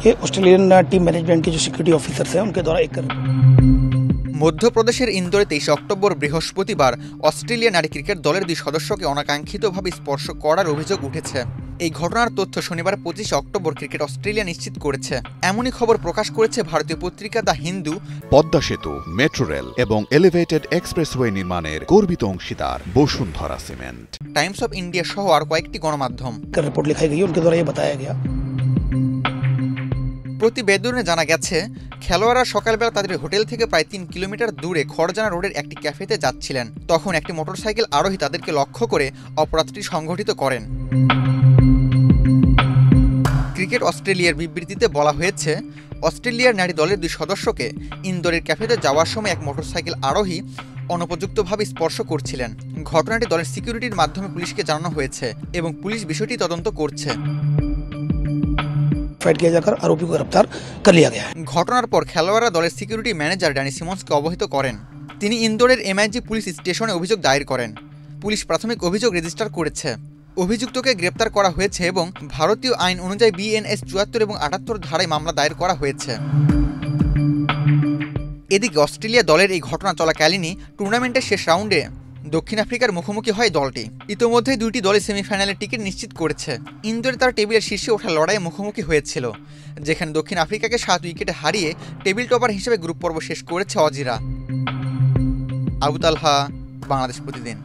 ये Australian team management के जो सिक्योरिटी ऑफिसर्स हैं उनके द्वारा एक মধ্যপ্রদেশের ইন্দোরে 23 অক্টোবর বৃহস্পতিবার অস্ট্রেলিয়া নারী ক্রিকেট দলের 2 সদস্যকে অনাকাঙ্ক্ষিতভাবে স্পর্শ করার অভিযোগ উঠেছে। এই ঘটনার তথ্য শনিবার 25 অক্টোবর ক্রিকেট অস্ট্রেলিয়া নিশ্চিত করেছে। এমনই খবর প্রকাশ করেছে ভারতীয় পত্রিকা দ্য হিন্দু। পদ্মা সেতু, মেট্রো রেল এবং এলিভেটেড এক্সপ্রেসওয়ে নির্মাণের গর্বিত অংশীদার Bashundhara cement, Times of India সহ আর কয়েকটি গণমাধ্যম। रिपोर्ट लिखाई गई उनके द्वारा ये बताया गया। প্রতিবেদনে জানা গেছে, খেলোয়াড়রা সকালবেলা তাদের হোটেল থেকে প্রায় 3 কিলোমিটার দূরে খড়জানা রোডের একটি ক্যাফেতে যাচ্ছিলেন। তখন একটি মোটরসাইকেল আরোহী তাদেরকে লক্ষ্য করে অপরাধটি সংঘটিত করেন। ক্রিকেট অস্ট্রেলিয়ার বিবৃতিতে বলা হয়েছে, অস্ট্রেলিয়ার নারী দলের 2 সদস্যকে ইন্দোরের ক্যাফেতে যাওয়ার সময় এক মোটরসাইকেল আরোহী অনুপযুক্তভাবে স্পর্শ করছিলেন। ঘটনাটি দলের সিকিউরিটির মাধ্যমে পুলিশকে জানানো হয়েছে এবং পুলিশ বিষয়টি তদন্ত করছে। फाइट किया जाकर आरोपी को गिरफ्तार कर लिया गया है। ঘটনার পর খেলোয়াড়রা দলের সিকিউরিটি ম্যানেজার ড্যানি সিমন্সকে অবহিত করেন। তিনি ইন্দোরের এমআইজি পুলিশ স্টেশনে অভিযোগ দায়ের করেন। পুলিশ প্রাথমিক অভিযোগ রেজিস্টার করেছে। অভিযুক্তকে গ্রেপ্তার করা হয়েছে এবং ভারতীয় আইন অনুযায়ী বিএনএস 74 এবং 78 ধারায় মামলা দায়ের করা হয়েছে। এদিকে অস্ট্রেলিয়া দলের এই ঘটনা চলাকালীনই টুর্নামেন্টের শেষ রাউন্ডে দক্ষিণ আফ্রিকার মুখোমুখি হয় দলটি। ইতোমধ্যেই 2টি দলই সেমিফাইনালের টিকিট নিশ্চিত করেছে। ইন্দোরে তারা টেবিলের শীর্ষে ওঠার লড়াইয়ে মুখোমুখি হয়েছিল, যেখানে দক্ষিণ আফ্রিকাকে 7 উইকেটে হারিয়ে টেবিল টপার হিসেবে গ্রুপ পর্ব শেষ করেছে অজিরা। আবু তালহা, বাংলাদেশ প্রতিদিন।